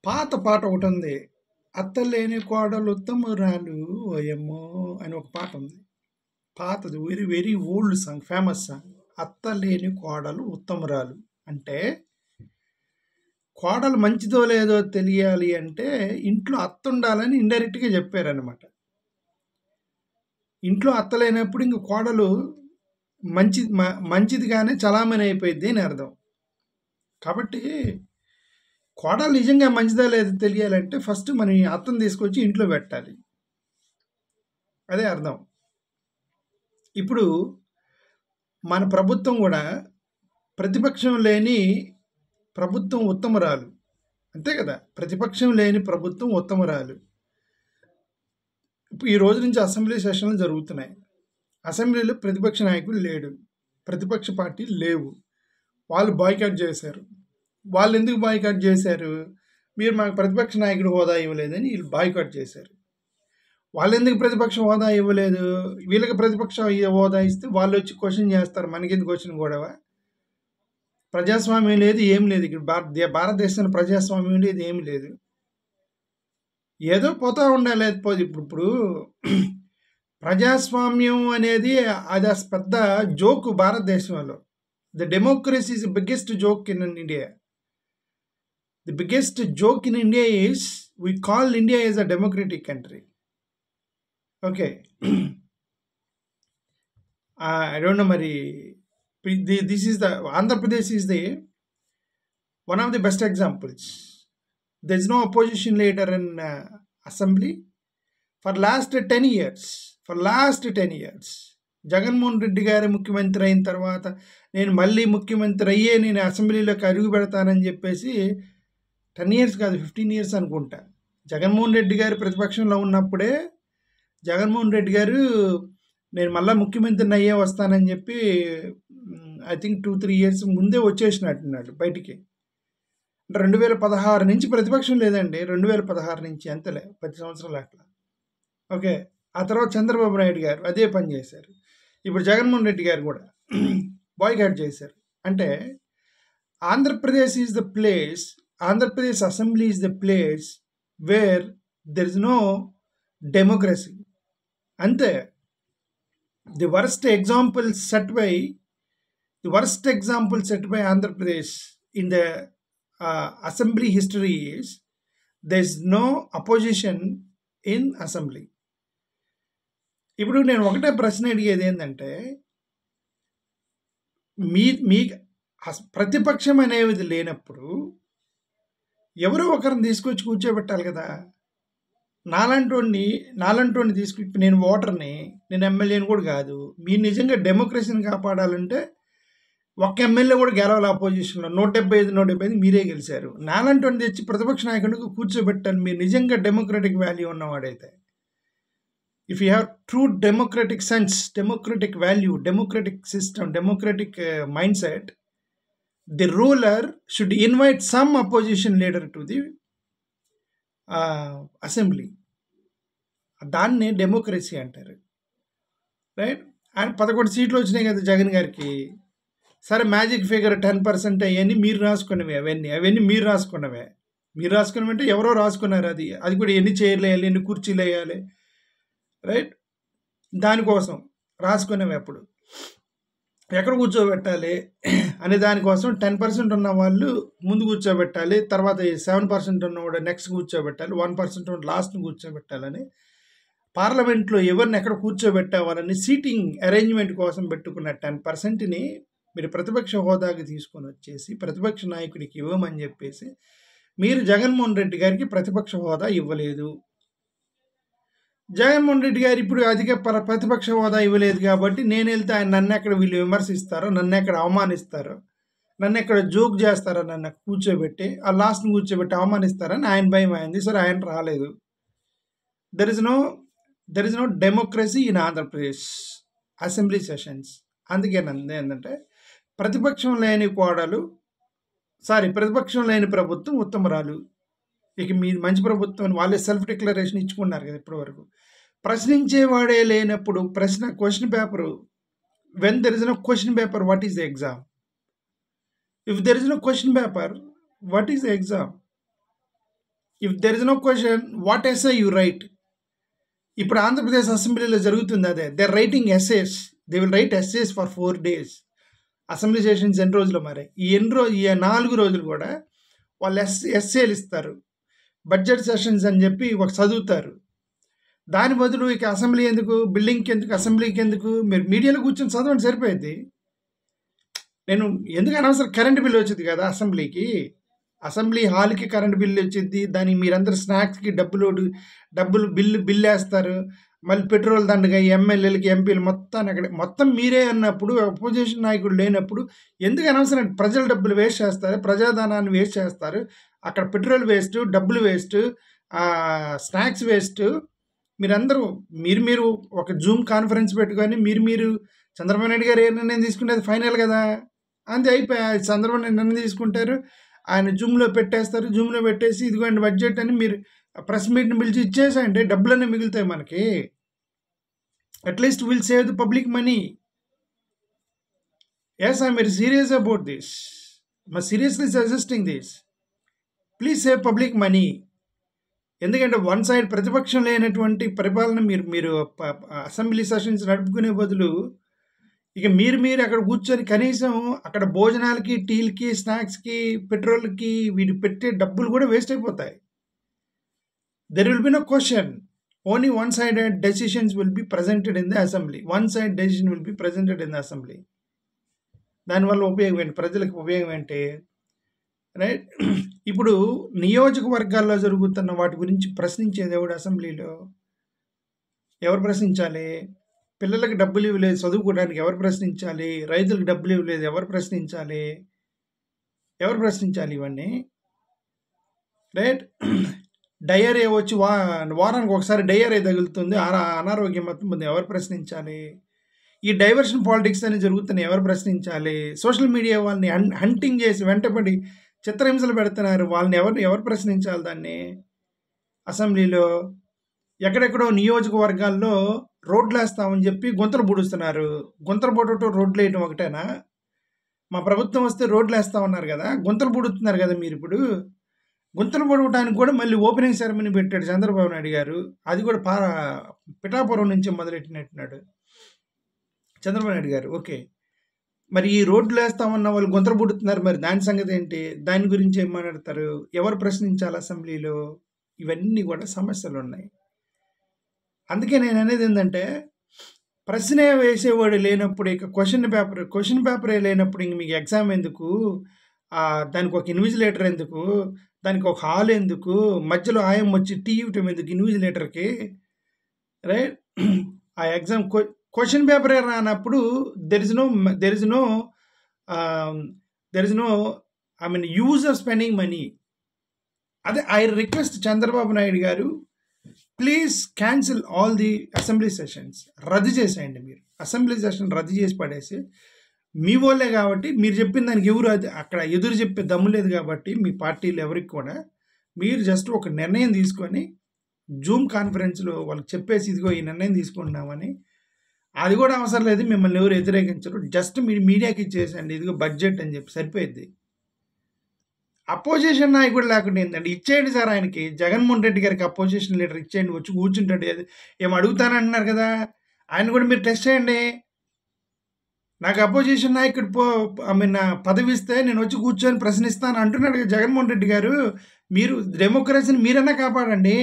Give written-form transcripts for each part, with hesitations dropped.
పాత పాట ఒకటుంది. 'అత్తలేని కోడలు ఉత్తమురాలు ఓయమ్మో' అని ఒక పాట ఉంది. పాతది very very old song, famous song. 'అత్తలేని కోడలు ఉత్తమురాలు' అంటే కోడలు మంచిదో లేదో తెలియాలి అంటే ఇంట్లో అత్త ఉండాలని ఇండైరెక్ట్‌గా చెప్పారనమాట. ఇంట్లో అత్త లేనప్పుడు ఇంక కోడలు మంచిదిగానే చలామణి అయిపోయిద్ది అని అర్థం. కాబట్టి కోడలు నిజంగా మంచిదా లేదో తెలియాలంటే ఫస్ట్ మనం ఈ అత్తని తీసుకొచ్చి ఇంట్లో పెట్టాలి. అదే అర్థం. ఇప్పుడు మన ప్రభుత్వం కూడా ప్రతిపక్షం లేని ప్రభుత్వం ఉత్తమురాలు. అంతే కదా! ప్రతిపక్షం లేని ప్రభుత్వం ఉత్తమురాలు. ఇప్పుడు ఈ రోజు నుంచి అసెంబ్లీ సెషన్లు జరుగుతున్నాయి. అసెంబ్లీలో ప్రతిపక్ష నాయకుడు లేడు. ప్రతిపక్ష పార్టీలు లేవు. వాళ్ళు బాయ్కాట్ చేశారు. వాళ్ళు ఎందుకు బాయ్కాట్ చేశారు? మీరు మాకు ప్రతిపక్ష నాయకుడు హోదా ఇవ్వలేదని వీళ్ళు బాయ్కాట్ చేశారు. వాళ్ళు ఎందుకు ప్రతిపక్ష హోదా ఇవ్వలేదు? వీళ్ళకి ప్రతిపక్ష హోదా ఇస్తే వాళ్ళు వచ్చి క్వశ్చన్ చేస్తారు. మనకెందుకు వచ్చిన గొడవ? ప్రజాస్వామ్యం లేదు, ఏం లేదు. ఇక్కడ భారతదేశంలో ప్రజాస్వామ్యం లేదు, ఏమి లేదు. ఏదో పోతా ఉండాలి. ఇప్పుడు ప్రజాస్వామ్యం అనేది అది పెద్ద జోకు భారతదేశంలో. The democracy is the biggest joke in India. The biggest joke in India is we call India is a democratic country. Okay, I don't know మరి this is the Andhra Pradesh is the one of the best examples. There is no opposition leader in assembly for last 10 years. Jaganmohan Reddy గారి ముఖ్యమంత్రి అయిన తర్వాత నేను మళ్ళీ ముఖ్యమంత్రి అయ్యే నేను అసెంబ్లీలోకి అడుగు పెడతానని చెప్పేసి 10 years కాదు, 15 years అనుకుంటా. జగన్మోహన్ రెడ్డి గారు ప్రతిపక్షంలో ఉన్నప్పుడే జగన్మోహన్ రెడ్డి గారు నేను మళ్ళీ ముఖ్యమంత్రిని అయ్యే వస్తానని చెప్పి ఐ థింక్ 2-3 years ముందే వచ్చేసినట్టున్నాడు బయటికి. అంటే 2016 నుంచి ప్రతిపక్షం లేదండి. 2016 నుంచి అంతలే, 10 సంవత్సరాలు అట్లా. ఓకే, ఆ తర్వాత చంద్రబాబు నాయుడు గారు అదే పని చేశారు. ఇప్పుడు జగన్మోహన్ రెడ్డి గారు కూడా బాయ్కాట్ చేశారు. అంటే Andhra Pradesh is the place, Andhra Pradesh assembly is the place where there is no democracy. అంతే. The worst example set by Andhra Pradesh in the assembly history is there is no opposition in assembly. ఇప్పుడు నేను ఒకటే ప్రశ్న అడిగేది ఏంటంటే, మీ ప్రతిపక్షం అనేది లేనప్పుడు ఎవరో ఒకరిని తీసుకొచ్చి కూర్చోబెట్టాలి కదా. నాలంటోని తీసుకొచ్చి, నేను ఓటర్ని, నేను ఎమ్మెల్యేని కూడా కాదు. మీరు నిజంగా డెమోక్రసీని కాపాడాలంటే ఒక్క ఎమ్మెల్యే కూడా గెలవాలి అపోజిషన్లో. 175 మీరే గెలిచారు. నాలంటోని తెచ్చి ప్రతిపక్ష నాయకుడికి కూర్చోబెట్టాలి మీరు నిజంగా డెమోక్రటిక్ వాల్యూ ఉన్నవాడైతే. If you have true democratic sense, democratic value, democratic system, democratic mindset, the ruler should invite some opposition leader to the assembly. దాన్నే డెమోక్రసీ అంటారు. రైట్. ఆయన 11 సీట్లు వచ్చినాయి కదా జగన్ గారికి. సరే, మ్యాజిక్ ఫిగర్ 10% అవన్నీ మీరు రాసుకున్నవే. అవన్నీ మీరు రాసుకున్నవే. అంటే ఎవరో రాసుకున్నారు. అది కూడా ఎన్ని చైర్లు వేయాలి, ఎన్ని కుర్చీలు వేయాలి, రైట్, దానికోసం రాసుకునేవి. అప్పుడు ఎక్కడ కూర్చోబెట్టాలి అనే దానికోసం 10% ఉన్న వాళ్ళు ముందు కూర్చోబెట్టాలి, తర్వాత 7% ఉన్నవాడు నెక్స్ట్ కూర్చోబెట్టాలి, 1% లాస్ట్ని కూర్చోబెట్టాలని పార్లమెంట్లో ఎవరిని ఎక్కడ కూర్చోబెట్టావాలని సీటింగ్ అరేంజ్మెంట్ కోసం పెట్టుకున్న 10%ని మీరు ప్రతిపక్ష హోదాకి తీసుకొని వచ్చేసి ప్రతిపక్ష నాయకుడికి ఇవ్వమని చెప్పేసి మీరు జగన్మోహన్ రెడ్డి గారికి ప్రతిపక్ష హోదా ఇవ్వలేదు. జగన్మోహన్ రెడ్డి గారు ఇప్పుడు అధిక ప్రతిపక్ష హోదా ఇవ్వలేదు కాబట్టి నేను వెళ్తే ఆయన నన్ను ఎక్కడ వీళ్ళు విమర్శిస్తారో, నన్ను ఎక్కడ అవమానిస్తారో, నన్ను ఎక్కడ జోక్ చేస్తారో, నన్ను కూర్చోబెట్టి ఆ లాస్ట్ని కూర్చోబెట్టి అవమానిస్తారని ఆయన భయం అయింది. సరే, ఆయన రాలేదు. There is no democracy in Andhra Pradesh assembly sessions. అందుకే ఏంటంటే ప్రతిపక్షం లేని ప్రభుత్వం ఉత్తమరాలు. ఇక మీరు మంచి ప్రభుత్వం వాళ్ళే సెల్ఫ్ డిక్లరేషన్ ఇచ్చుకున్నారు కదా ఇప్పటి వరకు. ప్రశ్నించేవాడే లేనప్పుడు question paper, when there is no question paper, what is the exam? If there is no question paper, what is the exam? If there is no question what SI you write. ఇప్పుడు ఆంధ్రప్రదేశ్ అసెంబ్లీలో జరుగుతుంది అదే. They are writing essays. They will write essays for 4 days. Assembly sessions ఎన్ని రోజులు మరి ఈ 4 రోజులు కూడా వాళ్ళు ఎస్ఏలు ఇస్తారు. బడ్జెట్ సెషన్స్ అని చెప్పి ఒక చదువుతారు. దాని బదులు ఇక అసెంబ్లీ ఎందుకు, బిల్డింగ్కి ఎందుకు, అసెంబ్లీకి ఎందుకు, మీరు మీడియాలో కూర్చొని చదవండి సరిపోయింది. నేను ఎందుకు అనవసరం కరెంట్ బిల్ వచ్చింది కదా అసెంబ్లీకి, అసెంబ్లీ హాల్కి కరెంట్ బిల్లు వచ్చింది, దానికి మీరందరూ స్నాక్స్కి డబ్బులు బిల్లు వేస్తారు, మళ్ళీ పెట్రోల్ దండగా ఎమ్మెల్యేలకి ఎంపీలు మొత్తం మీరే అన్నప్పుడు, అపోజిషన్ నాయకుడు లేనప్పుడు ఎందుకు అనవసరం ప్రజల డబ్బులు వేస్ట్ చేస్తారు, ప్రజాధనాన్ని వేస్ట్ చేస్తారు, అక్కడ పెట్రోల్ వేస్ట్, డబ్బులు వేస్ట్, స్నాక్స్ వేస్ట్. మీరందరూ మీరు ఒక జూమ్ కాన్ఫరెన్స్ పెట్టుకొని మీరు చంద్రబాబు నాయుడు గారు ఏ నిర్ణయం తీసుకునేది ఫైనల్ కదా, అంతే అయిపోయి చంద్రబాబు నాయుడు నిర్ణయం తీసుకుంటారు, ఆయన జూమ్లో పెట్టేస్తారు. జూమ్లో పెట్టేసి ఇదిగోండి బడ్జెట్ అని మీరు ప్రెస్ మీట్ని పిలిచి ఇచ్చేసేయండి, డబ్బులన్నీ మిగులుతాయి మనకి. At least will save the public money. Yes, I'm very serious about this. Seriously suggesting this. Please save public money. ఎందుకంటే వన్ సైడ్ ప్రతిపక్షం లేనటువంటి పరిపాలన మీరు అసెంబ్లీ సెషన్స్ నడుపుకునే బదులు ఇక మీరు అక్కడ కూర్చొని కనీసం అక్కడ భోజనాలకి, టీలకి, స్నాక్స్కి, పెట్రోల్కి వీటి పెట్టే డబ్బులు కూడా వేస్ట్ అయిపోతాయి. There will be no question. Only one sided decisions will be presented in the assembly. One side decision will be presented in the assembly. దానివల్ల ఉపయోగం ఏంటి, ప్రజలకు ఉపయోగం ఏంటి, రైట్? ఇప్పుడు నియోజకవర్గాల్లో జరుగుతున్న వాటి గురించి ప్రశ్నించేది ఎవడు అసెంబ్లీలో? ఎవరు ప్రశ్నించాలి? పిల్లలకు డబ్బులు ఇవ్వలేదు చదువుకోవడానికి ఎవరు ప్రశ్నించాలి? రైతులకు డబ్బులు ఇవ్వలేదు ఎవరు ప్రశ్నించాలి? ఇవన్నీ, రైట్? డయేరియా వచ్చి వారానికి ఒకసారి డయేరియా తగులుతుంది, అనారోగ్యం మొత్తం ఎవరు ప్రశ్నించాలి? ఈ డైవర్షన్ పాలిటిక్స్ అని జరుగుతున్నాయి, ఎవరు ప్రశ్నించాలి? సోషల్ మీడియా వాళ్ళని హంటింగ్ చేసి వెంటబడి చిత్రహింసలు పెడుతున్నారు, వాళ్ళని ఎవరు ప్రశ్నించాలి? దాన్ని అసెంబ్లీలో ఎక్కడెక్కడో నియోజకవర్గాల్లో రోడ్లు వేస్తామని చెప్పి గుంతలు పూడుస్తున్నారు. గుంతలు పూడటం, రోడ్లు వేయటం ఒకటేనా? మా ప్రభుత్వం వస్తే రోడ్లు వేస్తామన్నారు కదా, గుంతలు పూడుతున్నారు కదా మీరు. ఇప్పుడు గుంతలు పూడటానికి కూడా మళ్ళీ ఓపెనింగ్ సెరమనీ పెట్టాడు చంద్రబాబు నాయుడు గారు. అది కూడా పిఠాపురం నుంచి మొదలెట్టినట్టున్నాడు చంద్రబాబు నాయుడు గారు. ఓకే, మరి ఈ రోడ్లు వేస్తామన్న వాళ్ళు గుంతలు పూడుతున్నారు, మరి దాని సంగతి ఏంటి? దాని గురించి ఏం మాట్లాడతారు? ఎవరు ప్రశ్నించాలి అసెంబ్లీలో? ఇవన్నీ కూడా సమస్యలు ఉన్నాయి. అందుకే నేను అనేది ఏంటంటే, ప్రశ్నే వేసేవాడు లేనప్పుడు, ఇక క్వశ్చన్ పేపరే లేనప్పుడు ఇంక మీకు ఎగ్జామ్ ఎందుకు? దానికి ఒక ఇన్విజిలేటర్ ఎందుకు? దానికి ఒక హాల్ ఎందుకు? మధ్యలో ఆయం వచ్చి టీ ఇవ్వటం ఎందుకు ఇన్విజిలేటర్కి, రైట్? ఆ ఎగ్జామ్ క్వశ్చన్ పేపరే రానప్పుడు there is no I mean use of spending money. అదే I request Chandrababu Naidu garu, please cancel all the assembly sessions. రద్దు చేసేయండి. మీరు అసెంబ్లీ సెషన్ రద్దు చేసి పడేసి, మీ వాళ్ళే కాబట్టి మీరు చెప్పిన దానికి ఎవరు అక్కడ ఎదురు చెప్పే దమ్ము లేదు కాబట్టి మీ పార్టీలు ఎవరికి కూడా, మీరు జస్ట్ ఒక నిర్ణయం తీసుకొని జూమ్ కాన్ఫరెన్స్లో వాళ్ళకి చెప్పేసి ఇదిగో ఈ నిర్ణయం తీసుకుంటున్నామని, అది కూడా అవసరం లేదు, మిమ్మల్ని ఎవరు వ్యతిరేకించరు, జస్ట్ మీరు మీడియాకి ఇచ్చేసండి ఇదిగో బడ్జెట్ అని చెప్పి సరిపోయింది. అపోజిషన్ నాయకుడు లేకుండా ఏంటంటే ఇచ్చేయండి సార్, ఆయనకి జగన్మోహన్ రెడ్డి గారికి అపోజిషన్ లీడర్ ఇచ్చేయండి, వచ్చి కూర్చుంటాడు. ఏం అడుగుతానంటున్నారు కదా, ఆయన కూడా మీరు టెస్ట్ చేయండి. నాకు అపోజిషన్ నాయకుడు పదవి ఇస్తే నేను వచ్చి కూర్చొని ప్రశ్నిస్తాను అంటున్నాడు కదా జగన్మోహన్ రెడ్డి గారు. మీరు డెమోక్రసీని మీరన్నా కాపాడండి.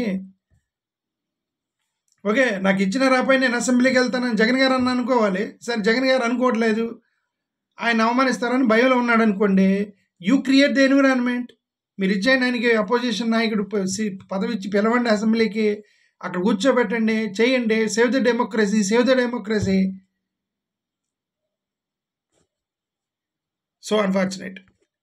ఓకే, నాకు ఇచ్చిన రాపై నేను అసెంబ్లీకి వెళ్తానని జగన్ గారు అన్న అనుకోవాలి. సరే, జగన్ గారు అనుకోవట్లేదు, ఆయన అవమానిస్తారని భయంలో ఉన్నాడు అనుకోండి. You create the environment. మీరు ఇచ్చేయండి ఆయనకి అపోజిషన్ నాయకుడు పదవి ఇచ్చి పిలవండి అసెంబ్లీకి, అక్కడ కూర్చోబెట్టండి, చేయండి. Save the democracy. So unfortunate.